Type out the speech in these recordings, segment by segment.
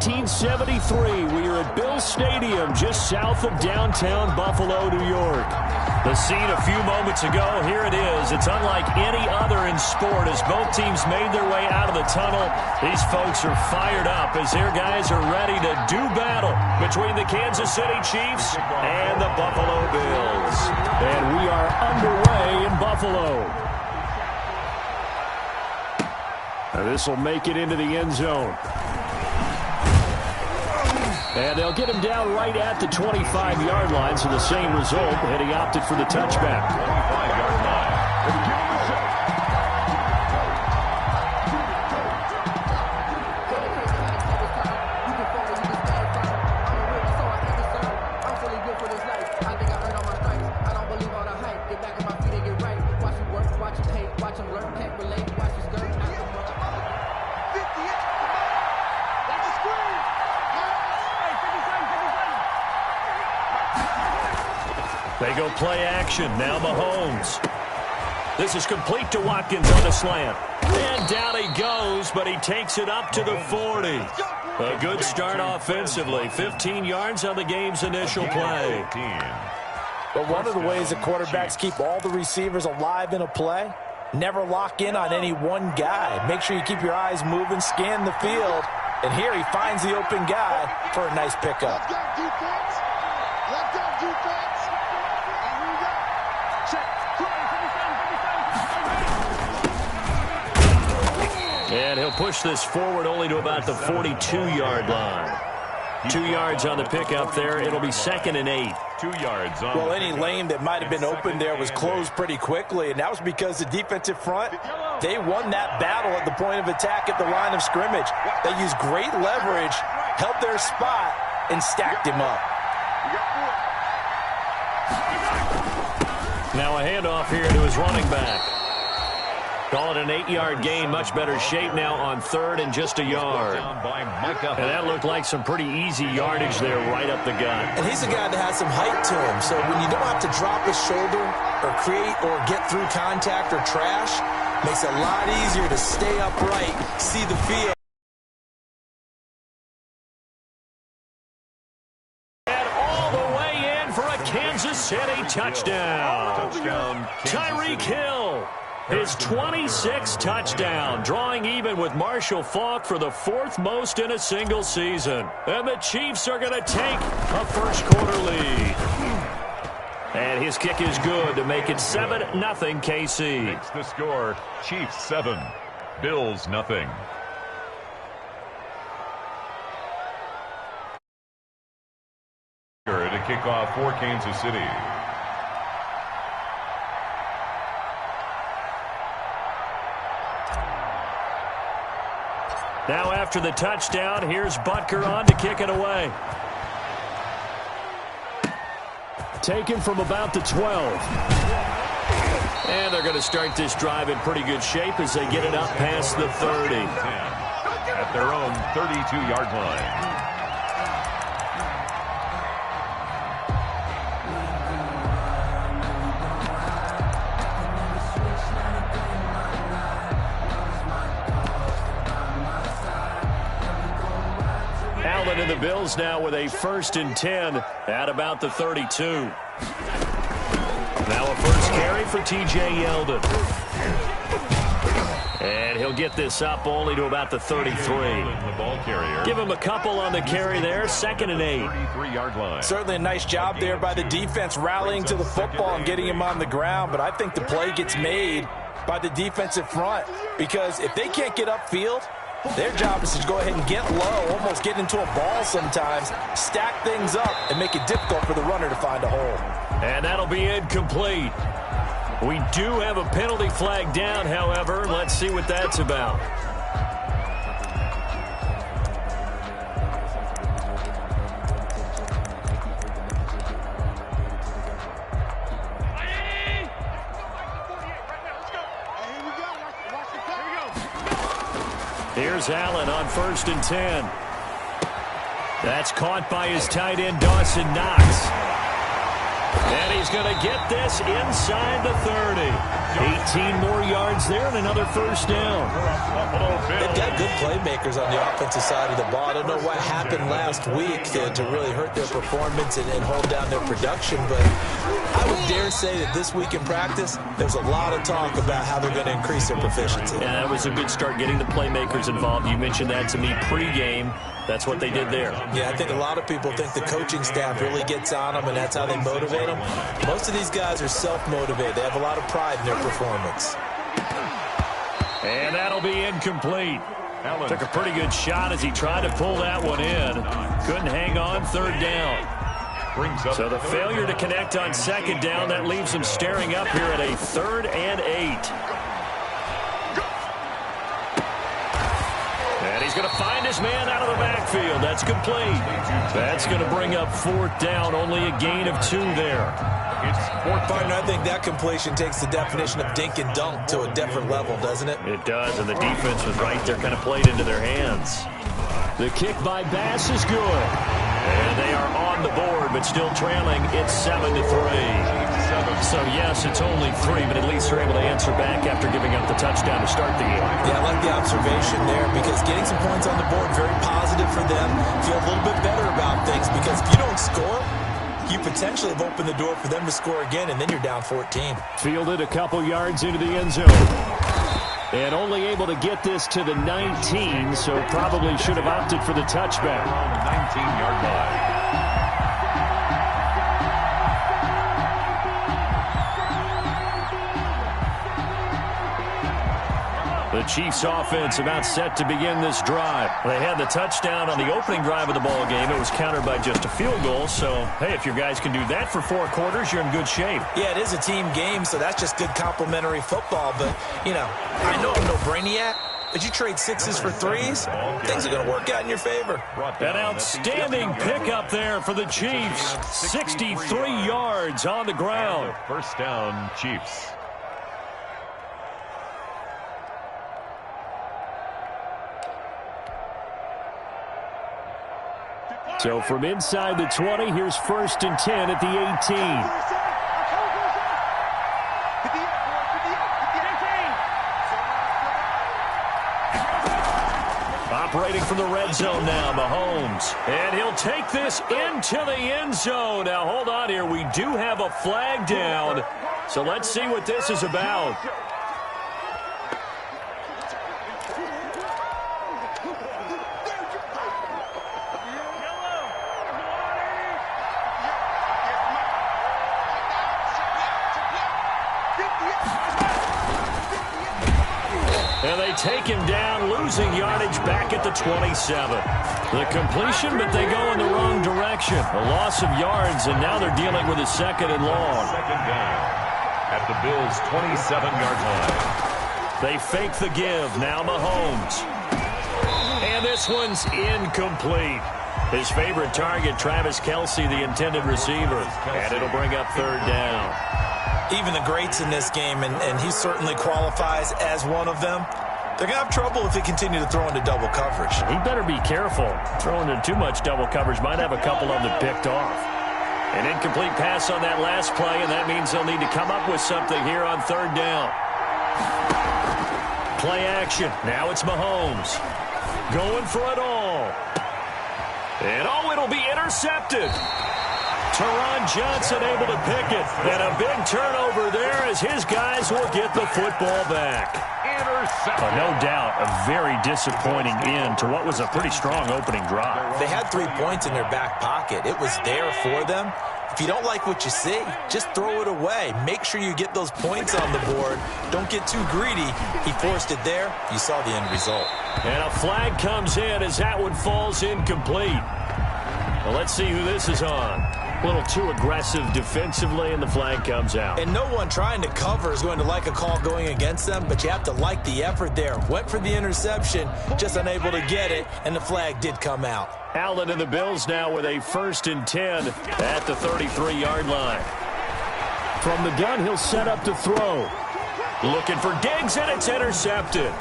1973. We are at Bill Stadium, just south of downtown Buffalo, New York. The scene a few moments ago, here it is. It's unlike any other in sport as both teams made their way out of the tunnel. These folks are fired up as their guys are ready to do battle between the Kansas City Chiefs and the Buffalo Bills. And we are underway in Buffalo. Now this will make it into the end zone. And they'll get him down right at the 25-yard line, so the same result, and he opted for the touchback. 25-yard line. They go play action. Now Mahomes. This is complete to Watkins on a slant. And down he goes, but he takes it up to the 40. A good start offensively. 15 yards on the game's initial play. But one of the ways that quarterbacks keep all the receivers alive in a play, never lock in on any one guy. Make sure you keep your eyes moving, scan the field. And here he finds the open guy for a nice pickup. And he'll push this forward only to about the 42-yard line. 2 yards on the pickup there. It'll be 2nd and 8. 2 yards on. Well, any lane that might have been open there was closed pretty quickly, and that was because the defensive front, they won that battle at the point of attack at the line of scrimmage. They used great leverage, held their spot, and stacked him up. Now a handoff here to his running back. Call it an 8-yard gain. Much better shape now on 3rd and just a yard. And that looked like some pretty easy yardage there right up the gut. And he's a guy that has some height to him, so when you don't have to drop his shoulder or create or get through contact or trash, makes it a lot easier to stay upright, see the field. And all the way in for a Kansas City touchdown. Tyreek Hill. His 26th touchdown, drawing even with Marshall Faulk for the 4th most in a single season. And the Chiefs are going to take a first-quarter lead. And his kick is good to make it 7-0 KC. Makes the score, Chiefs 7, Bills 0. To kick off for Kansas City. Now after the touchdown, here's Butker on to kick it away. Taken from about the 12. And they're going to start this drive in pretty good shape as they get it up past the 30. At their own 32-yard line. And the Bills now with a 1st and 10 at about the 32. Now a first carry for T.J. Yeldon. And he'll get this up only to about the 33. The ball carrier. Give him a couple on the carry there. 2nd and 8. 33-yard line. Certainly a nice job there by the defense rallying to the football and getting him on the ground. But I think the play gets made by the defensive front because if they can't get upfield, their job is to go ahead and get low, almost get into a ball sometimes, stack things up, and make it difficult for the runner to find a hole. And that'll be incomplete. We do have a penalty flag down, however. Let's see what that's about. Here's Allen on 1st and 10. That's caught by his tight end, Dawson Knox. And he's going to get this inside the 30. 18 more yards there and another first down. They've got good playmakers on the offensive side of the ball. I don't know what happened last week to really hurt their performance and hold down their production, but I would dare say that this week in practice, there's a lot of talk about how they're going to increase their proficiency. Yeah, that was a good start getting the playmakers involved. You mentioned that to me pregame. That's what they did there. Yeah, I think a lot of people think the coaching staff really gets on them, and that's how they motivate them. Most of these guys are self-motivated. They have a lot of pride in their performance. And that'll be incomplete. Took a pretty good shot as he tried to pull that one in. Couldn't hang on third down. So the failure to connect on second down, that leaves him staring up here at a 3rd and 8. And he's going to find his man out of the backfield. That's complete. That's going to bring up 4th down. Only a gain of 2 there. Partner, I think that completion takes the definition of dink and dunk to a different level, doesn't it? It does, and the defense was right there, kind of played into their hands. The kick by Bass is good. And they are on the board, but still trailing. It's 7-3. So, yes, it's only 3, but at least they're able to answer back after giving up the touchdown to start the game. Yeah, I like the observation there because getting some points on the board, very positive for them. Feel a little bit better about things because if you don't score, you potentially have opened the door for them to score again, and then you're down 14. Fielded a couple yards into the end zone. And only able to get this to the 19, so probably should have opted for the touchback. 19-yard line. The Chiefs offense about set to begin this drive. They had the touchdown on the opening drive of the ball game. It was countered by just a field goal. So, hey, if your guys can do that for 4 quarters, you're in good shape. Yeah, it is a team game, so that's just good complimentary football. But, you know, I know I'm no brainiac, but you trade 6s for 3s, things are going to work out in your favor. An outstanding pickup there for the Chiefs. 63 yards on the ground. First down, Chiefs. So from inside the 20, here's 1st and 10 at the 18. Operating from the red zone now, Mahomes. And he'll take this into the end zone. Now, hold on here. We do have a flag down. So let's see what this is about. And they take him down, losing yardage back at the 27. The completion, but they go in the wrong direction. A loss of yards, and now they're dealing with a 2nd and long. Second down at the Bills' 27-yard line. They fake the give. Now Mahomes. And this one's incomplete. His favorite target, Travis Kelce, the intended receiver. And it'll bring up 3rd down. Even the greats in this game, and he certainly qualifies as one of them, they're going to have trouble if they continue to throw into double coverage. He better be careful. Throwing into too much double coverage might have a couple of them picked off. An incomplete pass on that last play, and that means they'll need to come up with something here on 3rd down. Play action. Now it's Mahomes. Going for it all. And it'll be intercepted. Teron Johnson able to pick it. And a big turnover there as his guys will get the football back. No doubt, a very disappointing end to what was a pretty strong opening drive. They had 3 points in their back pocket. It was there for them. If you don't like what you see, just throw it away. Make sure you get those points on the board. Don't get too greedy. He forced it there. You saw the end result. And a flag comes in as that one falls incomplete. Well, let's see who this is on. A little too aggressive defensively, and the flag comes out. And no one trying to cover is going to like a call going against them, but you have to like the effort there. Went for the interception, just unable to get it, and the flag did come out. Allen and the Bills now with a 1st and 10 at the 33-yard line. From the gun, he'll set up to throw. Looking for Diggs, and it's intercepted.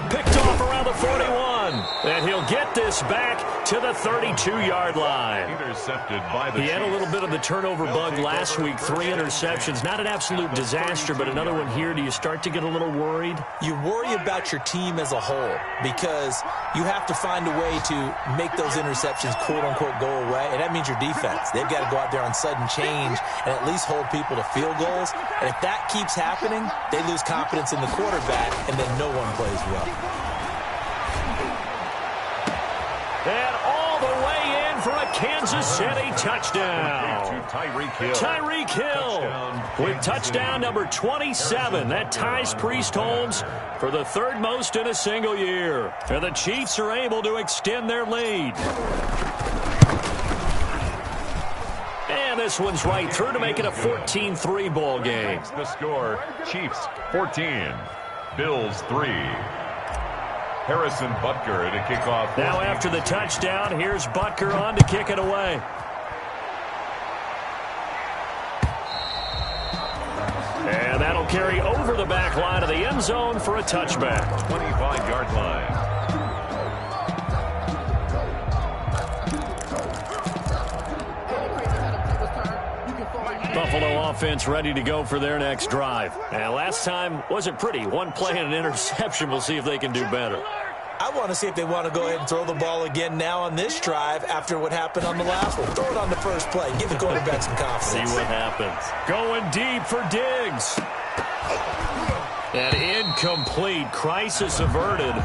Picked off around the 41. And he'll get this back to the 32-yard line. Intercepted by the He had a little bit of the turnover bug last week. 3 interceptions. Not an absolute disaster, but another one here. Do you start to get a little worried? You worry about your team as a whole because you have to find a way to make those interceptions, quote-unquote, go away, and that means your defense. They've got to go out there on sudden change and at least hold people to field goals. And if that keeps happening, they lose confidence in the quarterback, and then no one plays well. And all the way in for a Kansas City touchdown. Tyreek Hill with touchdown number 27. That ties Priest Holmes for the third most in a single year. And the Chiefs are able to extend their lead. And this one's right through to make it a 14-3 ball game. The score, Chiefs 14, Bills 3. Harrison Butker to kick off. Now after the touchdown, here's Butker on to kick it away. And that'll carry over the back line of the end zone for a touchback. 25-yard line. Buffalo offense ready to go for their next drive. And last time wasn't pretty. One play and an interception. We'll see if they can do better. I want to see if they want to go ahead and throw the ball again now on this drive after what happened on the last one. Throw it on the first play. Give the quarterback some confidence. See what happens. Going deep for Diggs. And incomplete. Crisis averted.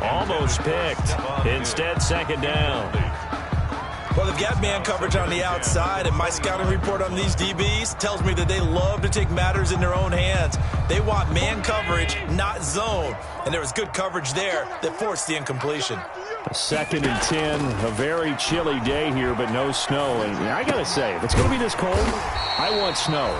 Almost picked. Instead, second down. Well, they've got man coverage on the outside, and my scouting report on these DBs tells me that they love to take matters in their own hands. They want man coverage, not zone. And there was good coverage there that forced the incompletion. 2nd and 10, a very chilly day here, but no snow. And I got to say, if it's going to be this cold, I want snow.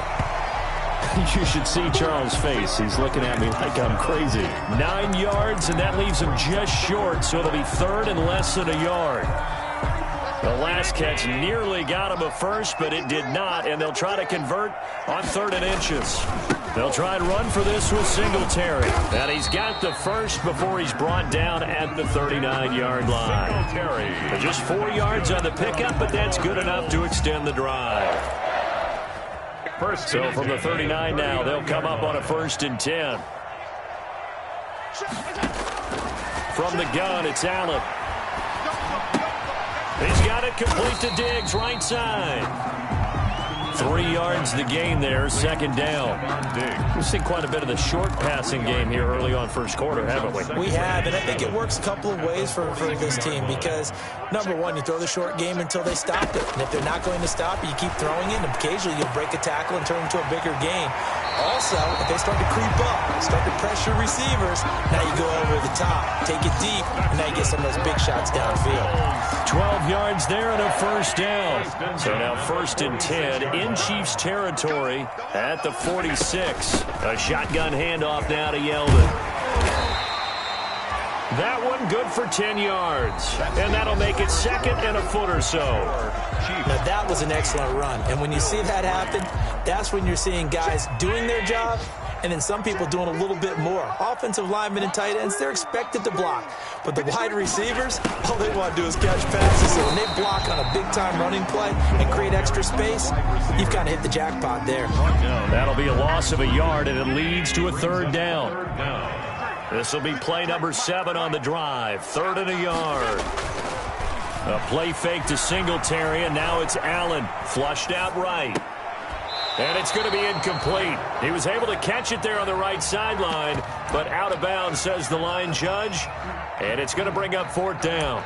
You should see Charles' face. He's looking at me like I'm crazy. 9 yards, and that leaves him just short, so it'll be 3rd and less than a yard. The last catch nearly got him a first, but it did not, and they'll try to convert on 3rd and inches. They'll try and run for this with Singletary. And he's got the first before he's brought down at the 39-yard line. Singletary. Just 4 yards on the pickup, but that's good enough to extend the drive. So from the 39 now, they'll come up on a 1st and 10. From the gun, it's Allen. He's got it complete to Diggs, right side. 3 yards the gain there, 2nd down. We've seen quite a bit of the short passing game here early on first quarter, haven't we? We have, and I think it works a couple of ways for this team because, number one, you throw the short game until they stop it. And if they're not going to stop it, you keep throwing it, and occasionally you'll break a tackle and turn it into a bigger gain. Also, if they start to creep up, start to pressure receivers, now you go over the top, take it deep, and now you get some of those big shots downfield. 12 yards there and a 1st down. So now 1st and 10 in Chiefs territory at the 46. A shotgun handoff now to Yeldon. That one good for 10 yards. And that'll make it 2nd and a foot or so. Now that was an excellent run. And when you see that happen, that's when you're seeing guys doing their job and then some people doing a little bit more. Offensive linemen and tight ends, they're expected to block. But the wide receivers, all they want to do is catch passes. So when they block on a big-time running play and create extra space, you've kind of hit the jackpot there. That'll be a loss of a yard, and it leads to a 3rd down. This will be play number 7 on the drive. 3rd and a yard. A play fake to Singletary, and now it's Allen. Flushed out right. And it's going to be incomplete. He was able to catch it there on the right sideline, but out of bounds, says the line judge. And it's going to bring up 4th down.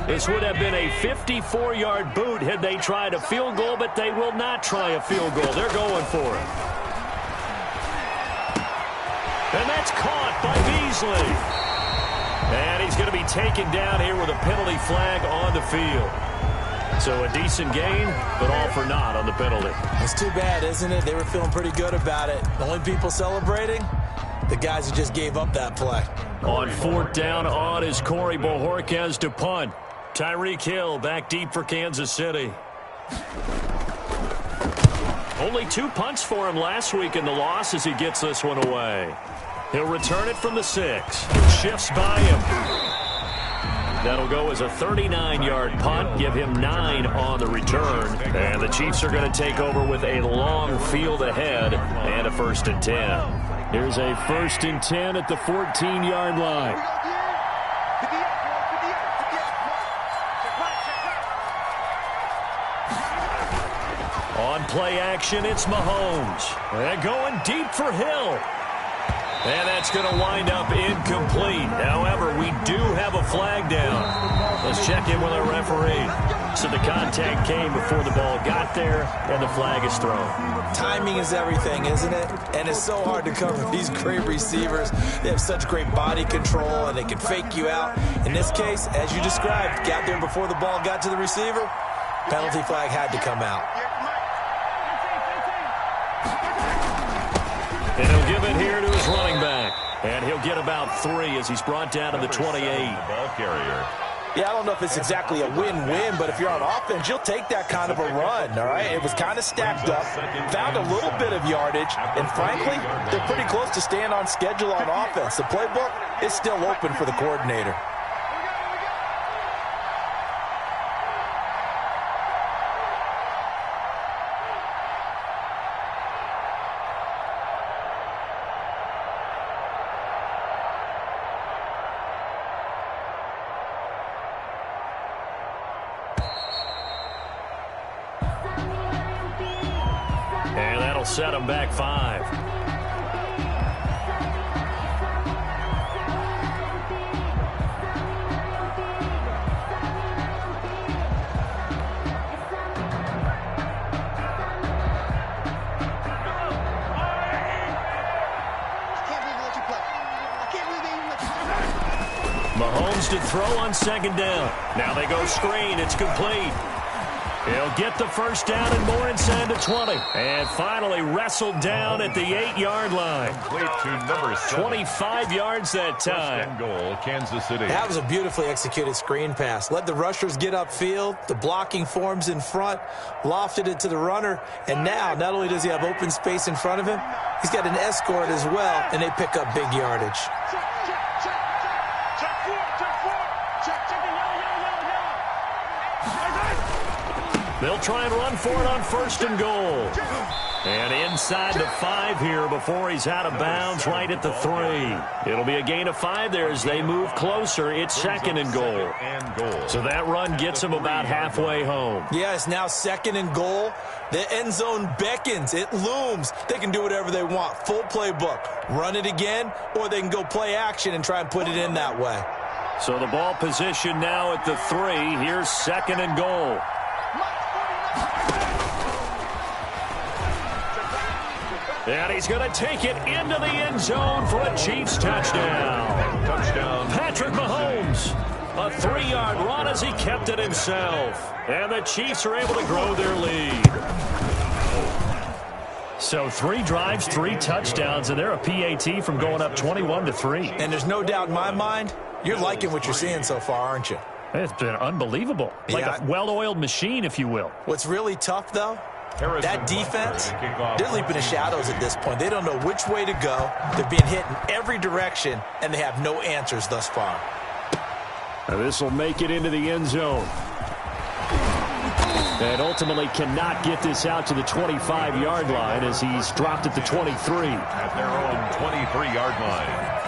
This would have been a 54-yard boot had they tried a field goal, but they will not try a field goal. They're going for it. And that's caught by Beasley. And he's going to be taken down here with a penalty flag on the field. So a decent gain, but all for naught on the penalty. It's too bad, isn't it? They were feeling pretty good about it. The only people celebrating, the guys who just gave up that play. On 4th down, on is Corey Bojorquez to punt. Tyreek Hill back deep for Kansas City. Only 2 punts for him last week in the loss as he gets this one away. He'll return it from the 6. Shifts by him. That'll go as a 39-yard punt, give him 9 on the return. And the Chiefs are going to take over with a long field ahead and a 1st and 10. Here's a 1st and 10 at the 14-yard line. On play action, it's Mahomes. And going deep for Hill. And that's going to wind up incomplete. However, we do have a flag down. Let's check in with our referee. So the contact came before the ball got there, and the flag is thrown. Timing is everything, isn't it? And it's so hard to cover these great receivers. They have such great body control, and they can fake you out. In this case, as you described, got there before the ball got to the receiver. Penalty flag had to come out. And he'll give it here to his running back. And he'll get about 3 as he's brought down to the 28. Ball carrier. Yeah, I don't know if it's exactly a win-win, but if you're on offense, you'll take that kind of a run, all right? It was kind of stacked up, found a little bit of yardage, and frankly, they're pretty close to staying on schedule on offense. The playbook is still open for the coordinator. And that'll set him back 5. Mahomes to throw on 2nd down. Now they go screen. It's complete. He'll get the 1st down and more inside the 20. And finally wrestled down at the 8-yard line. Complete to number 7. 25 yards that time. 1st and goal, Kansas City. That was a beautifully executed screen pass. Let the rushers get upfield. The blocking forms in front. Lofted it to the runner. And now, not only does he have open space in front of him, he's got an escort as well, and they pick up big yardage. They'll try and run for it on 1st and goal. And inside the 5 here before he's out of bounds right at the 3. It'll be a gain of 5 there as they move closer. It's 2nd and goal. So that run gets them about halfway home. Yeah, it's now 2nd and goal. The end zone beckons. It looms. They can do whatever they want. Full playbook. Run it again, or they can go play action and try and put it in that way. So the ball position now at the 3. Here's 2nd and goal. And he's going to take it into the end zone for a Chiefs touchdown. Touchdown. Patrick Mahomes. A 3-yard run as he kept it himself. And the Chiefs are able to grow their lead. So 3 drives, 3 touchdowns, and they're a PAT from going up 21-3. And there's no doubt in my mind, you're liking what you're seeing so far, aren't you? It's been unbelievable. Like a well-oiled machine, if you will. What's really tough, though, that defense, they're leaping the shadows at this point. They don't know which way to go. They're being hit in every direction, and they have no answers thus far. Now this will make it into the end zone. And ultimately cannot get this out to the 25-yard line as he's dropped at the 23. At their own 23-yard line.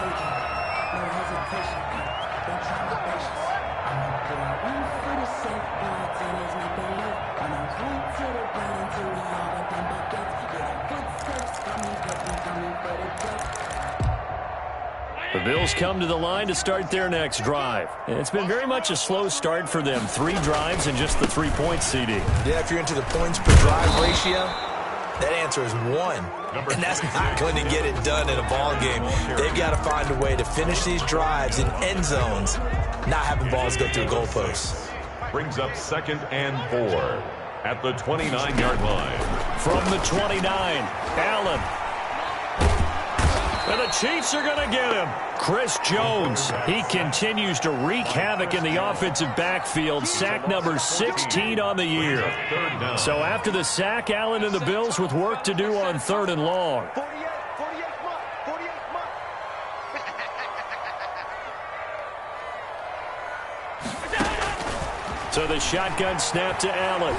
The Bills come to the line to start their next drive. It's been very much a slow start for them. 3 drives and just the 3 points, CD. Yeah, if you're into the points per drive ratio, that answer is 1. And that's not going to get it done in a ball game. They've got to find a way to finish these drives in end zones, not having balls go through goalposts. Brings up 2nd and 4 at the 29-yard line. From the 29, Allen. And the Chiefs are going to get him. Chris Jones, he continues to wreak havoc in the offensive backfield. Sack number 16 on the year. So after the sack, Allen and the Bills with work to do on 3rd and long. So the shotgun snap to Allen.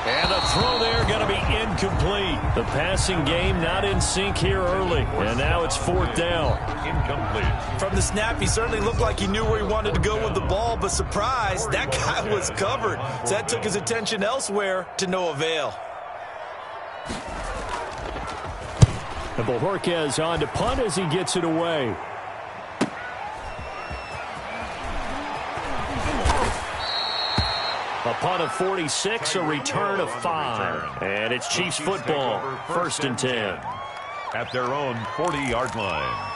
And the throw there going to be incomplete. The passing game not in sync here early. And now it's 4th down. Incomplete. From the snap, he certainly looked like he knew where he wanted to go with the ball, but surprise, that guy was covered. So that took his attention elsewhere to no avail. And Bojorquez on to punt as he gets it away. A punt of 46, a return of 5. And it's Chiefs football, 1st and 10. At their own 40-yard line.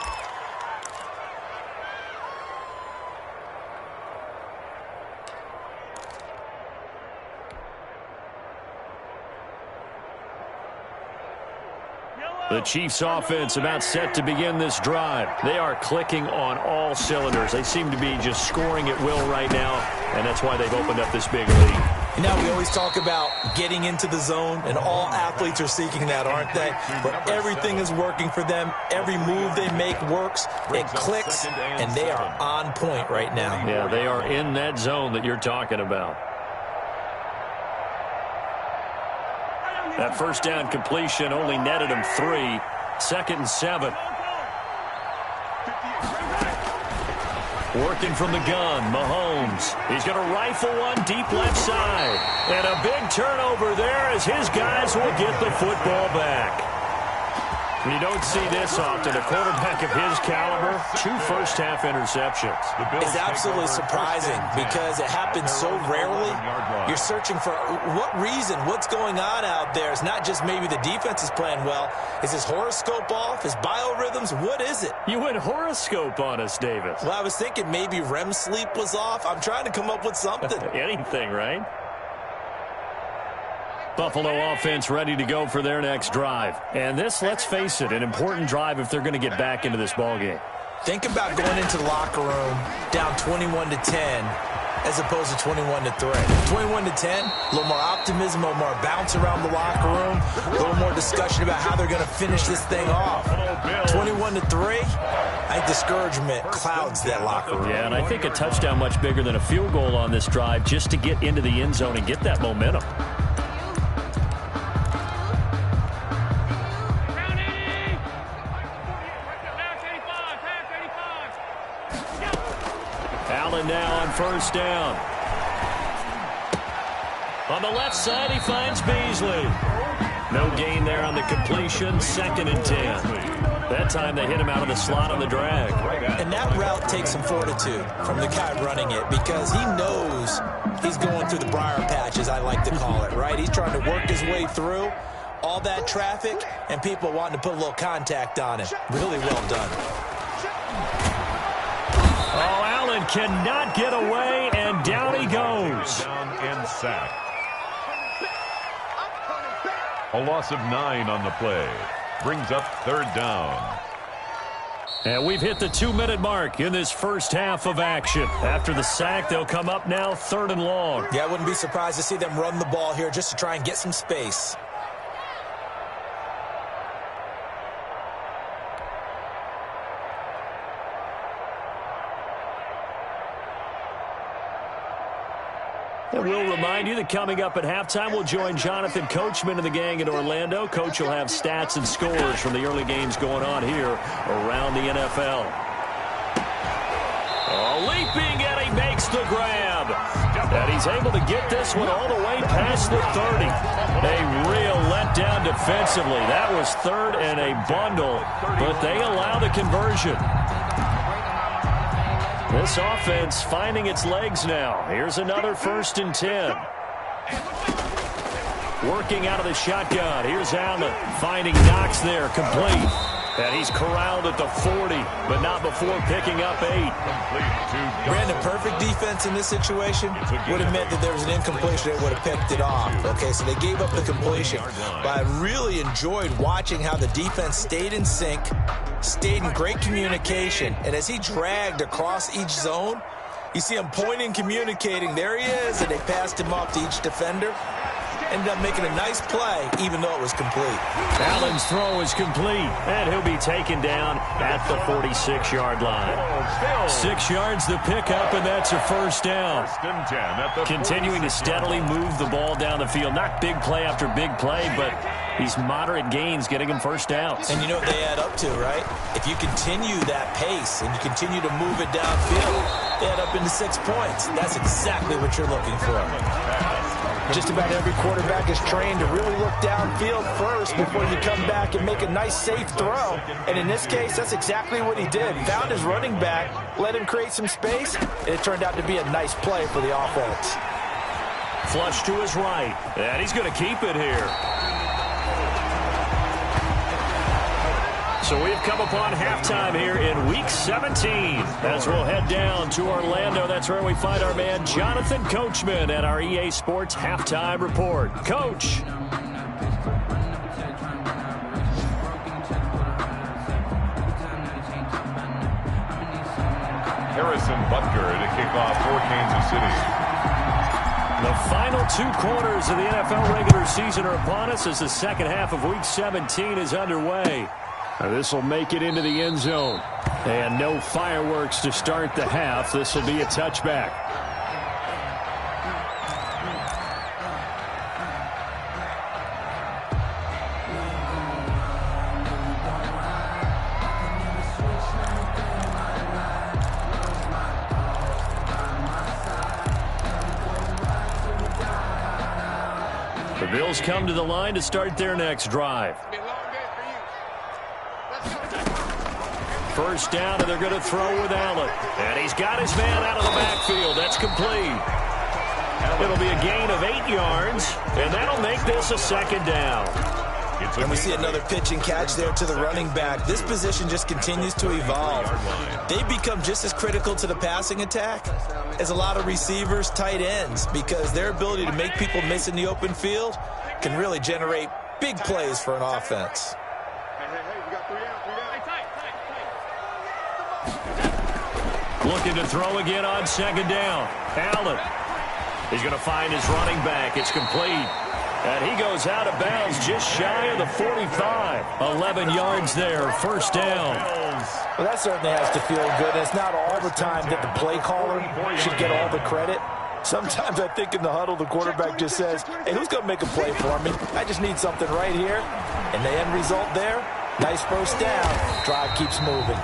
The Chiefs offense about set to begin this drive. They are clicking on all cylinders. They seem to be just scoring at will right now, and that's why they've opened up this big lead. You know, we always talk about getting into the zone, and all athletes are seeking that, aren't they? But everything is working for them. Every move they make works. It clicks, and they are on point right now. Yeah, they are in that zone that you're talking about. That first down completion only netted him 3. 2nd and 7. Working from the gun, Mahomes. He's going to rifle one deep left side. And a big turnover there as his guys will get the football back. You don't see this often. A quarterback of his caliber, 2 first-half interceptions. It's absolutely surprising because it happens so rarely. You're searching for what reason, what's going on out there. It's not just maybe the defense is playing well. Is his horoscope off? His biorhythms? What is it? You went horoscope on us, Davis. Well, I was thinking maybe REM sleep was off. I'm trying to come up with something. Anything, right? Buffalo offense ready to go for their next drive. And this, let's face it, an important drive if they're going to get back into this ballgame. Think about going into the locker room down 21-10 as opposed to 21-3. 21-10, a little more optimism, a little more bounce around the locker room, a little more discussion about how they're going to finish this thing off. 21-3, I think discouragement clouds that locker room. Yeah, and I think a touchdown much bigger than a field goal on this drive just to get into the end zone and get that momentum. Now on first down. On the left side, he finds Beasley. No gain there on the completion. 2nd and 10. That time they hit him out of the slot on the drag. And that route takes some fortitude from the guy running it because he knows he's going through the briar patch, as I like to call it, right? He's trying to work his way through all that traffic and people wanting to put a little contact on it. Really well done. Oh, Allen cannot get away, and down he goes. Down and sack. A loss of 9 on the play. Brings up 3rd down. And we've hit the 2-minute mark in this first half of action. After the sack, they'll come up now 3rd and long. Yeah, I wouldn't be surprised to see them run the ball here just to try and get some space. And we'll remind you that coming up at halftime, we'll join Jonathan Coachman and the gang in Orlando. Coach will have stats and scores from the early games going on here around the NFL. Oh, leaping, and he makes the grab. And he's able to get this one all the way past the 30. A real letdown defensively. That was 3rd and a bundle, but they allow the conversion. This offense finding its legs now. Here's another 1st and 10. Working out of the shotgun. Here's Allen finding Knox there, complete. And he's corralled at the 40, but not before picking up 8. Brandon, perfect defense in this situation would have meant that there was an incompletion. They would have picked it off. Okay, so they gave up the completion. But I really enjoyed watching how the defense stayed in sync, stayed in great communication, and as he dragged across each zone, you see him pointing, communicating. There he is, and they passed him off to each defender. Ended up making a nice play, even though it was complete. Allen's throw is complete, and he'll be taken down at the 46-yard line. 6 yards the pickup, and that's a first down. Continuing to steadily move the ball down the field. Not big play after big play, but these moderate gains getting him first downs. And you know what they add up to, right? If you continue that pace and you continue to move it downfield, they add up into 6 points. That's exactly what you're looking for. Just about every quarterback is trained to really look downfield first before you come back and make a nice, safe throw. And in this case, that's exactly what he did. Found his running back, let him create some space, and it turned out to be a nice play for the offense. Flush to his right, and he's going to keep it here. So we've come upon halftime here in Week 17. As we'll head down to Orlando, that's where we find our man Jonathan Coachman at our EA Sports Halftime Report. Coach. Harrison Butker to kick off for Kansas City. The final 2 quarters of the NFL regular season are upon us as the second half of Week 17 is underway. This will make it into the end zone. And no fireworks to start the half. This will be a touchback. The Bills come to the line to start their next drive. First down, and they're going to throw with Allen. And he's got his man out of the backfield. That's complete. It'll be a gain of 8 yards, and that'll make this a second down. And we see another pitch and catch there to the running back. This position just continues to evolve. They become just as critical to the passing attack as a lot of receivers, tight ends, because their ability to make people miss in the open field can really generate big plays for an offense. Looking to throw again on second down. Allen. He's going to find his running back. It's complete. And he goes out of bounds just shy of the 45. 11 yards there. First down. Well, that certainly has to feel good. It's not all the time that the play caller should get all the credit. Sometimes I think in the huddle, the quarterback just says, hey, who's going to make a play for me? I just need something right here. And the end result there, nice first down. Drive keeps moving.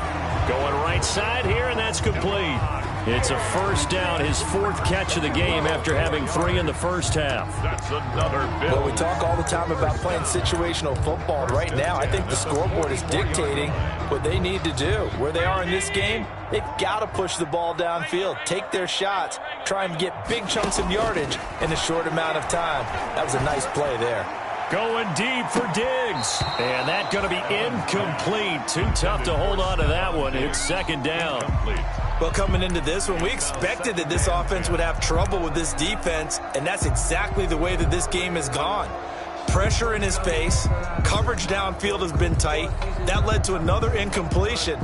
Going right side here, and that's complete. It's a first down, his 4th catch of the game after having 3 in the first half. That's another bit. Well, we talk all the time about playing situational football. Right now, I think the scoreboard is dictating what they need to do. Where they are in this game, they've got to push the ball downfield, take their shots, try and get big chunks of yardage in a short amount of time. That was a nice play there. Going deep for Diggs. And that's going to be incomplete. Too tough to hold on to that one. It's second down. Well, coming into this one, we expected that this offense would have trouble with this defense, and that's exactly the way that this game has gone. Pressure in his face. Coverage downfield has been tight. That led to another incompletion.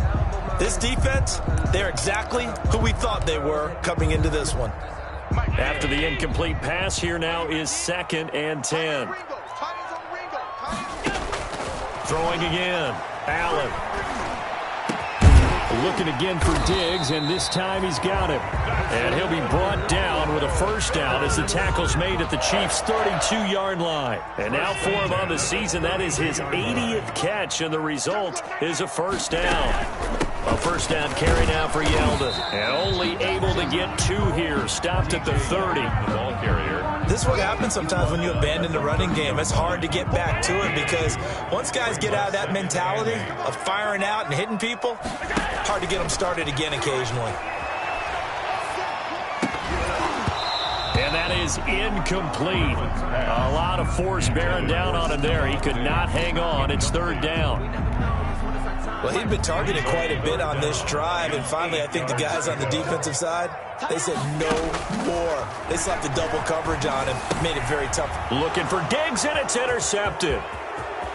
This defense, they're exactly who we thought they were coming into this one. After the incomplete pass, here now is 2nd and 10. Throwing again. Allen. Looking again for Diggs, and this time he's got him. And he'll be brought down with a first down as the tackle's made at the Chiefs' 32-yard line. And now for him on the season, that is his 80th catch, and the result is a first down. A first down carry now for Yeldon. And only able to get 2 here. Stopped at the 30. The ball carrier. This is what happens sometimes when you abandon the running game. It's hard to get back to it because once guys get out of that mentality of firing out and hitting people, hard to get them started again occasionally. And that is incomplete. A lot of force bearing down on him there. He could not hang on. It's 3rd down. Well, he'd been targeted quite a bit on this drive, and finally I think the guys on the defensive side, they said no more. They slapped the double coverage on him, made it very tough. Looking for Diggs, and it's intercepted.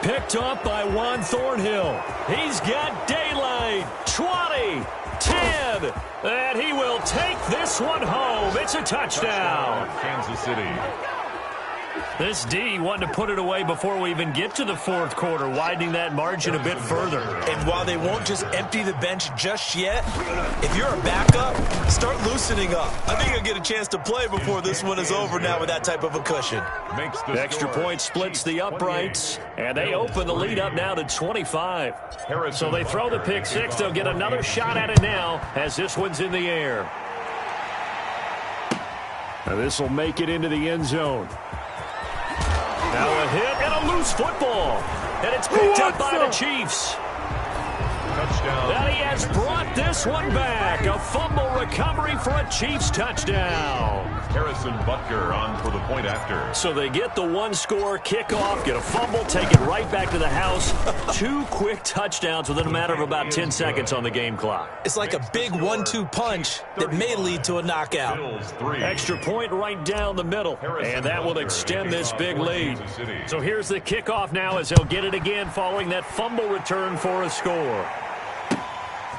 Picked up by Juan Thornhill. He's got daylight. 20, 10, and he will take this one home. It's a touchdown. Kansas City. This D wanted to put it away before we even get to the fourth quarter, widening that margin a bit further. And while they won't just empty the bench just yet, if you're a backup, start loosening up. I think you'll get a chance to play before this one is over now with that type of a cushion. The extra point splits the uprights, and they open the lead up now to 25. So they throw the pick six. They'll get another shot at it now as this one's in the air. Now this will make it into the end zone. Now a hit and a loose football. And it's picked up by the Chiefs. Touchdown. And he has brought this one back. A fumble recovery for a Chiefs touchdown. Harrison Butker on for the point after. So they get the one-score kickoff, get a fumble, take it right back to the house. 2 quick touchdowns within a matter of about 10 seconds on the game clock. It's like a big 1-2 punch that may lead to a knockout. Extra point right down the middle, and that will extend this big lead. So here's the kickoff now as they'll get it again following that fumble return for a score.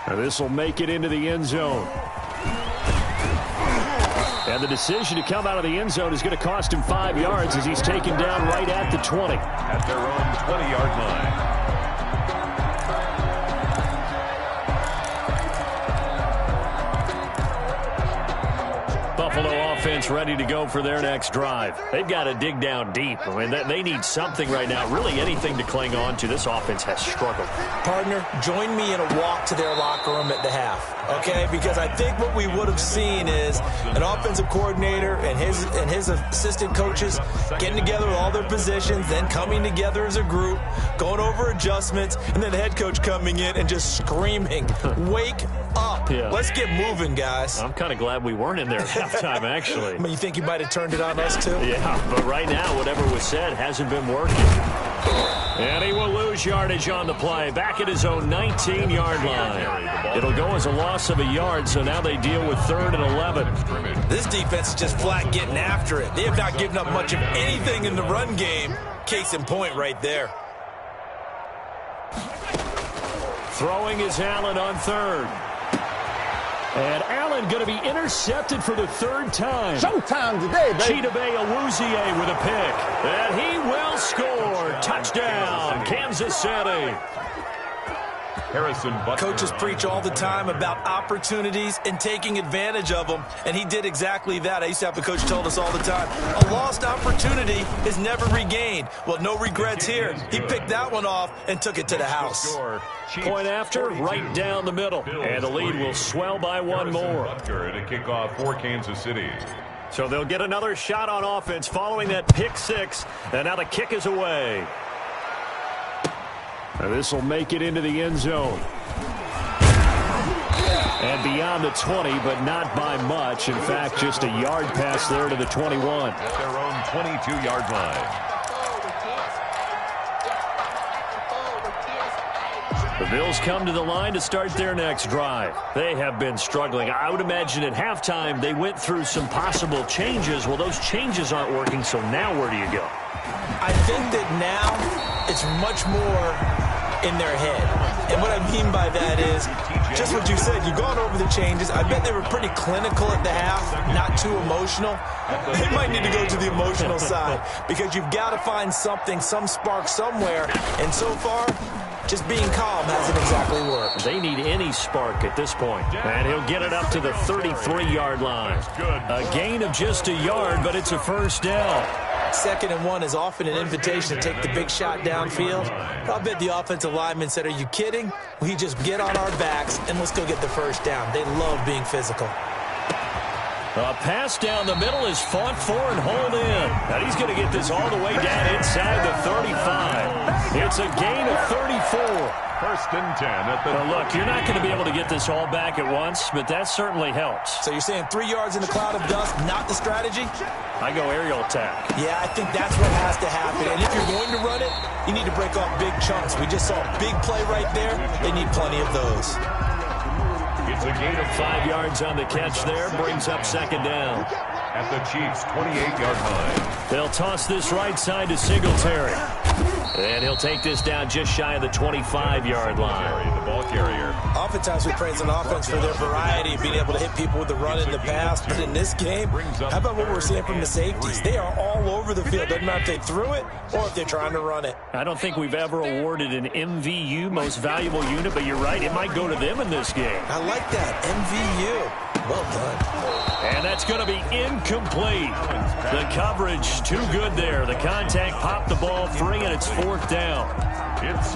And this will make it into the end zone. And the decision to come out of the end zone is going to cost him 5 yards as he's taken down right at the 20. At their own 20-yard line. Buffalo offense ready to go for their next drive. They've got to dig down deep. I mean, they need something right now, really anything to cling on to. This offense has struggled. Partner, join me in a walk to their locker room at the half, okay? Because I think what we would have seen is an offensive coordinator and his assistant coaches getting together with all their positions, then coming together as a group, going over adjustments, and then the head coach coming in and just screaming, wake up. Yeah. Let's get moving, guys. I'm kind of glad we weren't in there at halftime, actually. I mean, you think you might have turned it on us, too? Yeah, but right now, whatever was said hasn't been working. And he will lose yardage on the play, back at his own 19-yard line. It'll go as a loss of a yard, so now they deal with 3rd and 11. This defense is just flat getting after it. They have not given up much of anything in the run game. Case in point right there. Throwing is Allen on 3rd. And Allen going to be intercepted for the 3rd time. Showtime today, baby. Chidobe Awuzie with a pick. And he will score. Touchdown, Kansas City. Harrison Butker. Coaches preach all the time about opportunities and taking advantage of them, and he did exactly that. I used to have a coach tell us all the time, a lost opportunity is never regained. Well, no regrets here. He picked that one off and took it to the house. Point after, right down the middle, and the lead will swell by one more. Butker to kick off for Kansas City. So they'll get another shot on offense following that pick six, and now the kick is away. And this will make it into the end zone. And beyond the 20, but not by much. In fact, just a yard pass there to the 21. At their own 22-yard line. The Bills come to the line to start their next drive. They have been struggling. I would imagine at halftime they went through some possible changes. Well, those changes aren't working, so now where do you go? I think that now it's much more in their head. And what I mean by that is just what you said. You've gone over the changes. I bet they were pretty clinical at the half, not too emotional. They might need to go to the emotional side because you've got to find something, some spark somewhere. And so far, just being calm hasn't exactly worked. They need any spark at this point. And he'll get it up to the 33-yard line. A gain of just a yard, but it's a first down. 2nd and 1 is often an invitation to take the big shot downfield. I'll bet the offensive lineman said, are you kidding? We just get on our backs and let's go get the first down. They love being physical. A pass down the middle is fought for and hauled in. And he's going to get this all the way down inside the 35. It's a gain of 34. First and 10 at the... Well, look, you're not going to be able to get this all back at once, but that certainly helps. So you're saying 3 yards in a cloud of dust, not the strategy? I go aerial attack. Yeah, I think that's what has to happen. And if you're going to run it, you need to break off big chunks. We just saw a big play right there. They need plenty of those. It's a gain of 5 yards on the catch there. Brings up second down. At the Chiefs' 28-yard line. They'll toss this right side to Singletary. And he'll take this down just shy of the 25-yard line. The ball carrier. Oftentimes we praise an offense for their variety of being able to hit people with the run and the pass. But in this game, how about what we're seeing from the safeties? They are all over the field. Doesn't matter if they threw it or if they're trying to run it. I don't think we've ever awarded an MVU, most valuable unit, but you're right, it might go to them in this game. I like that. MVU. Well done. And that's going to be incomplete. The coverage too good there. The contact popped the ball free, and it's fourth down.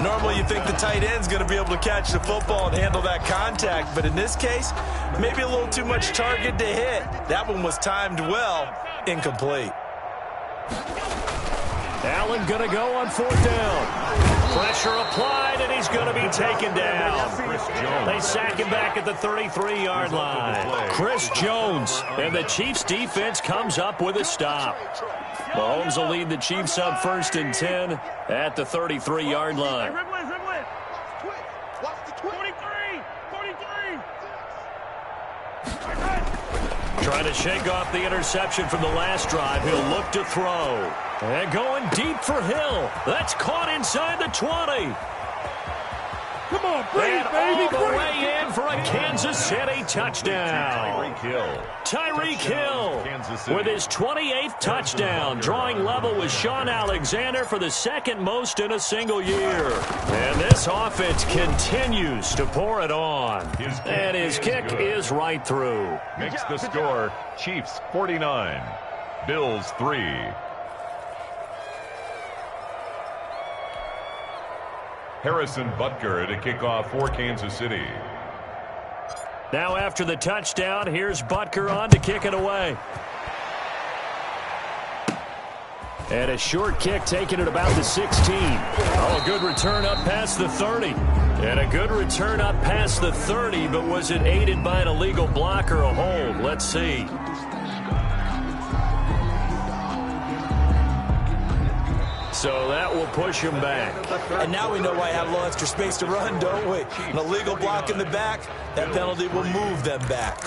Normally you think the tight end's going to be able to catch the football and handle that contact, but in this case, maybe a little too much target to hit. That one was timed well. Incomplete. Allen going to go on fourth down. Pressure applied, and he's going to be taken down. They sack him back at the 33-yard line. Chris Jones, and the Chiefs' defense comes up with a stop. Mahomes will lead the Chiefs up first and 10 at the 33-yard line. Trying to shake off the interception from the last drive. He'll look to throw. And going deep for Hill. That's caught inside the 20. Come on, breathe, baby, all the way in for a Kansas City touchdown. Tyreek Hill with his 28th touchdown, drawing level with Sean Alexander for the second most in a single year. And this offense continues to pour it on. And his kick is right through. Makes the score Chiefs 49, Bills 3. Harrison Butker to kick off for Kansas City. Now after the touchdown, here's Butker on to kick it away. And a short kick taken at about the 16. Oh, a good return up past the 30. And a good return up past the 30, but was it aided by an illegal block or a hold? Let's see. So that will push him back. And now we know why I have a little extra space to run, don't we? An illegal block in the back, that penalty will move them back.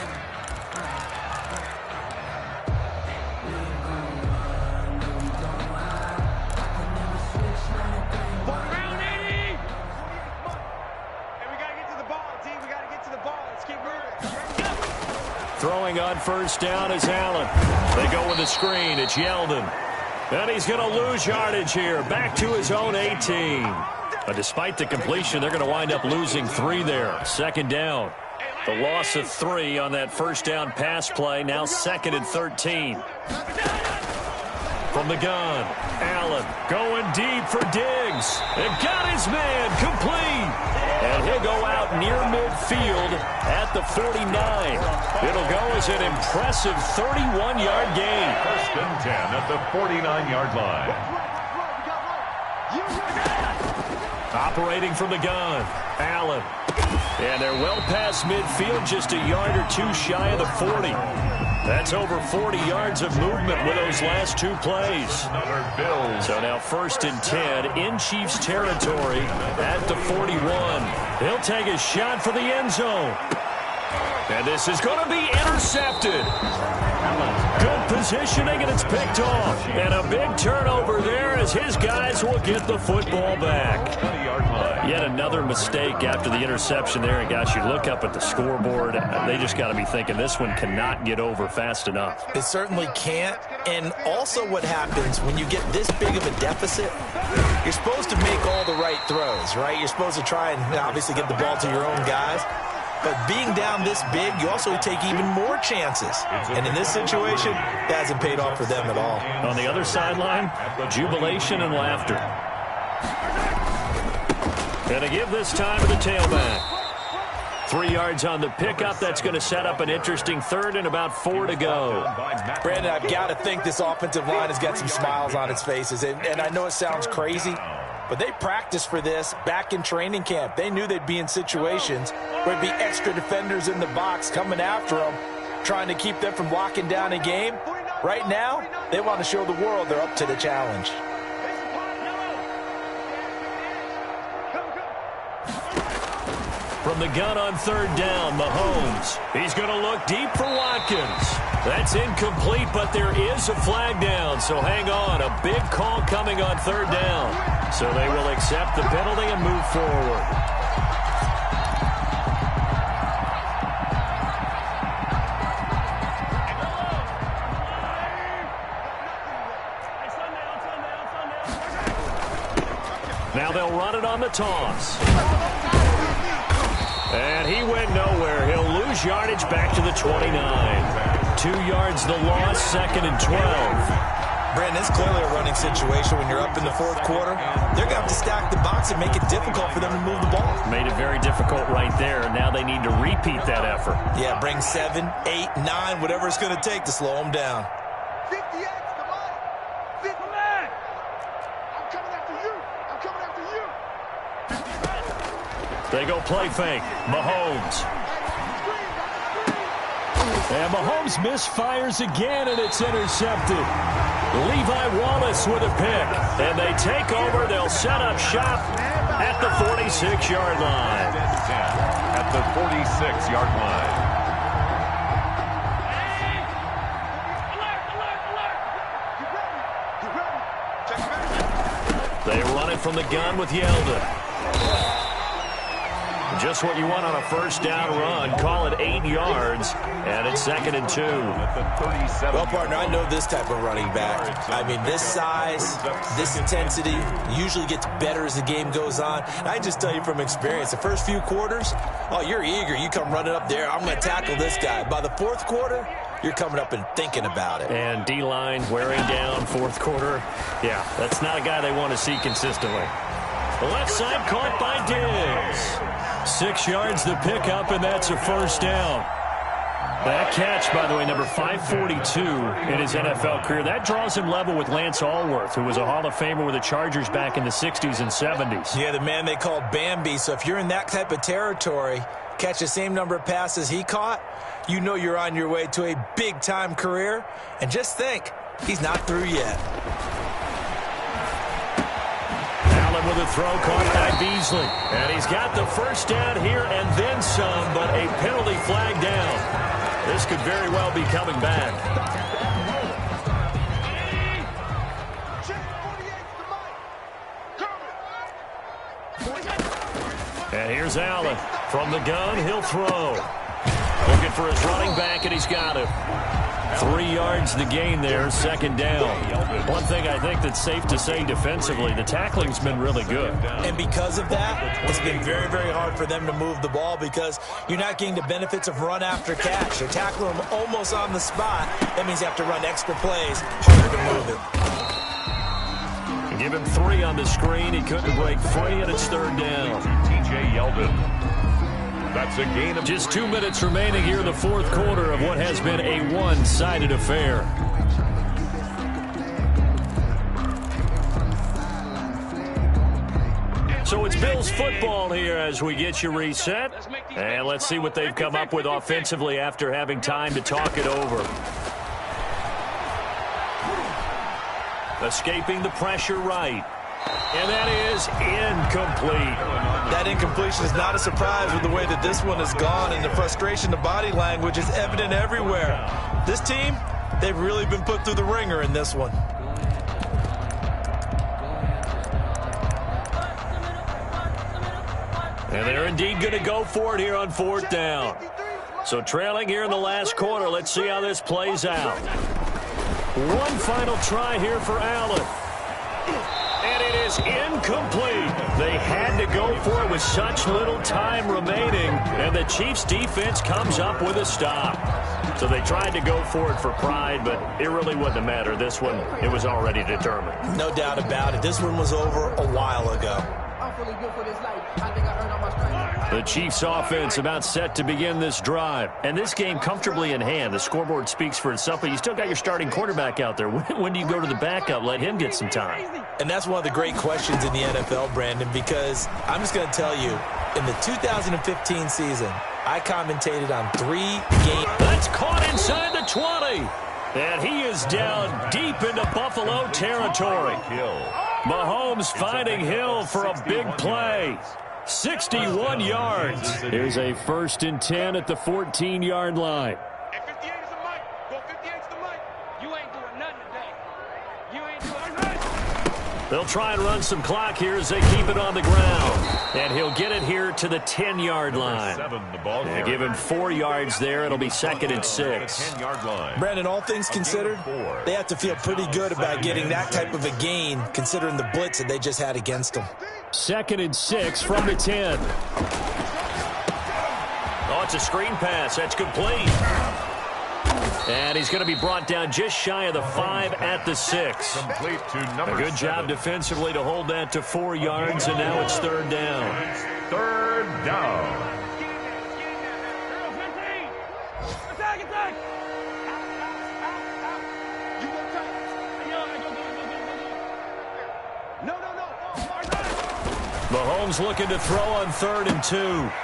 Throwing on first down is Allen. They go with a screen. It's Yeldon. And he's going to lose yardage here. Back to his own 18. But despite the completion, they're going to wind up losing 3 there. Second down. The loss of 3 on that first down pass play. Now second and 13. From the gun, Allen going deep for Diggs. And got his man complete. And he'll go out near midfield at the 49. It'll go as an impressive 31-yard gain. First and 10 at the 49-yard line. Operating from the gun, Allen. And they're well past midfield, just a yard or 2 shy of the 40. That's over 40 yards of movement with those last 2 plays. So now first and 10 in Chiefs territory at the 41. He'll take a shot for the end zone. And this is going to be intercepted. Good positioning, and it's picked off. And a big turnover there as his guys will get the football back. Yet another mistake after the interception there. And, gosh, you look up at the scoreboard, they just got to be thinking this one cannot get over fast enough. It certainly can't. And also what happens when you get this big of a deficit, you're supposed to make all the right throws, right? You're supposed to try and obviously get the ball to your own guys. But being down this big, you also take even more chances. And in this situation, that hasn't paid off for them at all. On the other sideline, jubilation and laughter. And to give this time to the tailback. 3 yards on the pickup. That's going to set up an interesting third and about 4 to go. Brandon, I've got to think this offensive line has got some smiles on its faces. And I know it sounds crazy, but they practiced for this back in training camp. They knew they'd be in situations where there'd be extra defenders in the box coming after them, trying to keep them from locking down a game. Right now, they want to show the world they're up to the challenge. From the gun on 3rd down, Mahomes. He's going to look deep for Watkins. That's incomplete, but there is a flag down, so hang on. A big call coming on 3rd down. So they will accept the penalty and move forward. Now they'll run it on the toss. And he went nowhere. He'll lose yardage back to the 29. 2 yards the loss, 2nd and 12. Brandon, it's clearly a running situation when you're up in the 4th quarter. They're going to have to stack the box and make it difficult for them to move the ball. Made it very difficult right there. Now they need to repeat that effort. Yeah, bring 7, 8, 9, whatever it's going to take to slow them down. They go play fake. Mahomes. And Mahomes misfires again, and it's intercepted. Levi Wallace with a pick. And they take over. They'll set up shop at the 46-yard line. At the 46-yard line. They run it from the gun with Yeldon. Just what you want on a 1st down run. Call it 8 yards, and it's 2nd and 2. Well, partner, I know this type of running back. I mean, this size, this intensity usually gets better as the game goes on. And I just tell you from experience, the first few quarters, oh, you're eager. You come running up there. I'm going to tackle this guy. By the 4th quarter, you're coming up and thinking about it. And D-line wearing down 4th quarter. Yeah, that's not a guy they want to see consistently. The left side caught by Diggs. 6 yards the pickup, and that's a 1st down. That catch, by the way, number 542 in his NFL career. That draws him level with Lance Allworth, who was a Hall of Famer with the Chargers back in the 60s and 70s. Yeah, the man they called Bambi. So if you're in that type of territory, catch the same number of passes he caught, you know you're on your way to a big-time career. And just think, he's not through yet. With a throw caught by Beasley. And he's got the 1st down here and then some, but a penalty flag down. This could very well be coming back. And here's Allen. From the gun, he'll throw. Looking for his running back, and he's got it. 3 yards the gain there, 2nd down. One thing I think that's safe to say defensively, the tackling's been really good. And because of that, it's been very, very hard for them to move the ball because you're not getting the benefits of run after catch. You're tackling them almost on the spot. That means you have to run extra plays, harder to move it. Give him 3 on the screen. He couldn't break free, and it's 3rd down. T.J. Yeldon. That's a gain of just 2 minutes remaining here in the 4th quarter of what has been a one-sided affair. So it's Bills football here as we get you reset. And let's see what they've come up with offensively after having time to talk it over. Escaping the pressure right. And that is incomplete. That incompletion is not a surprise with the way that this one has gone, and the frustration, the body language is evident everywhere. This team, they've really been put through the ringer in this one. And they're indeed going to go for it here on 4th down. So trailing here in the last quarter, let's see how this plays out. One final try here for Allen. And it is incomplete. They had to go for it with such little time remaining. And the Chiefs' defense comes up with a stop. So they tried to go for it for pride, but it really wouldn't have mattered. This one, it was already determined. No doubt about it. This one was over a while ago. feeling good for this life. I think I earned all my stripes. The Chiefs offense about set to begin this drive. And this game comfortably in hand. The scoreboard speaks for itself, but you still got your starting quarterback out there. When do you go to the backup, let him get some time? And that's one of the great questions in the NFL, Brandon, because I'm just going to tell you, in the 2015 season, I commentated on 3 games. That's caught inside the 20. And he is down deep into Buffalo territory. Mahomes finding Hill for a big play. 61 yards. Here's a 1st and 10 at the 14-yard line. Hey, 58 is the mic. Go 58's the mic. You ain't doing nothing today. You ain't doing nothing. They'll try and run some clock here as they keep it on the ground. And he'll get it here to the 10-yard line. They give him 4 yards there. It'll be 2nd and 6. Brandon, all things considered, they have to feel pretty good about getting that type of a gain, considering the blitz that they just had against them. 2nd and 6 from the 10. Oh, it's a screen pass. That's complete. And he's going to be brought down just shy of the 5 at the 6. A good job defensively to hold that to 4 yards, and now it's 3rd down. 3rd down. Mahomes looking to throw on 3rd and 2.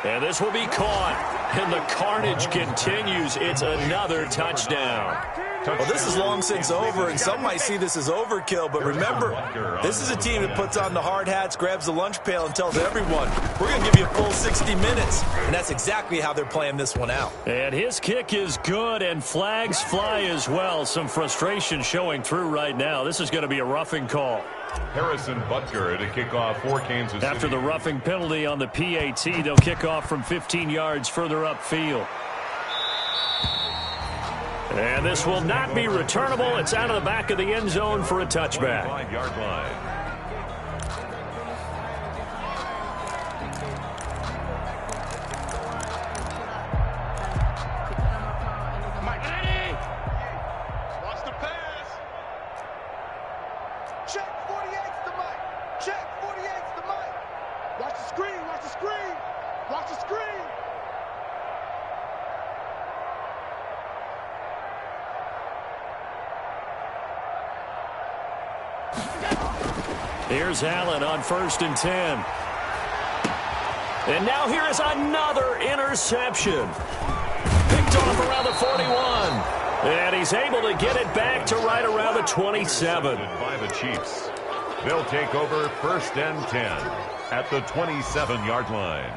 And this will be caught. And the carnage continues. It's another touchdown. Well, this is long since over, and some might see this as overkill. But remember, this is a team that puts on the hard hats, grabs the lunch pail, and tells everyone, we're going to give you a full 60 minutes. And that's exactly how they're playing this one out. And his kick is good, and flags fly as well. Some frustration showing through right now. This is going to be a roughing call. Harrison Butker to kick off for Kansas City. After the roughing penalty on the PAT, they'll kick off from 15 yards further upfield. And this will not be returnable. It's out of the back of the end zone for a touchback. 5-yard line. Watch the pass. Check 48's the mic. Check 48's the mic. Watch the screen. Watch the screen. Watch the screen. Here's Allen on 1st and 10. And now here is another interception. Picked off around the 41. And he's able to get it back to right around the 27. By the Chiefs. They'll take over 1st and 10 at the 27-yard line.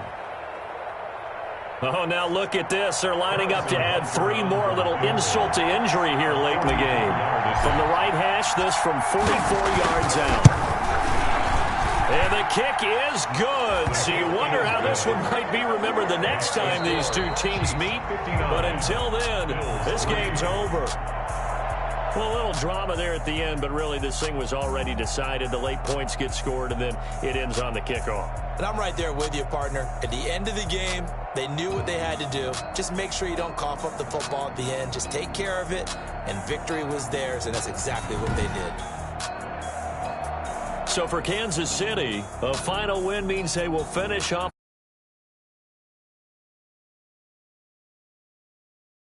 Oh, now look at this. They're lining up to add 3 more. A little insult to injury here late in the game. From the right hash, this from 44 yards out. And the kick is good. So you wonder how this one might be remembered the next time these two teams meet. But until then, this game's over. Well, a little drama there at the end, but really this thing was already decided. The late points get scored, and then it ends on the kickoff. And I'm right there with you, partner. At the end of the game, they knew what they had to do. Just make sure you don't cough up the football at the end. Just take care of it, and victory was theirs, and that's exactly what they did. So for Kansas City, a final win means they will finish off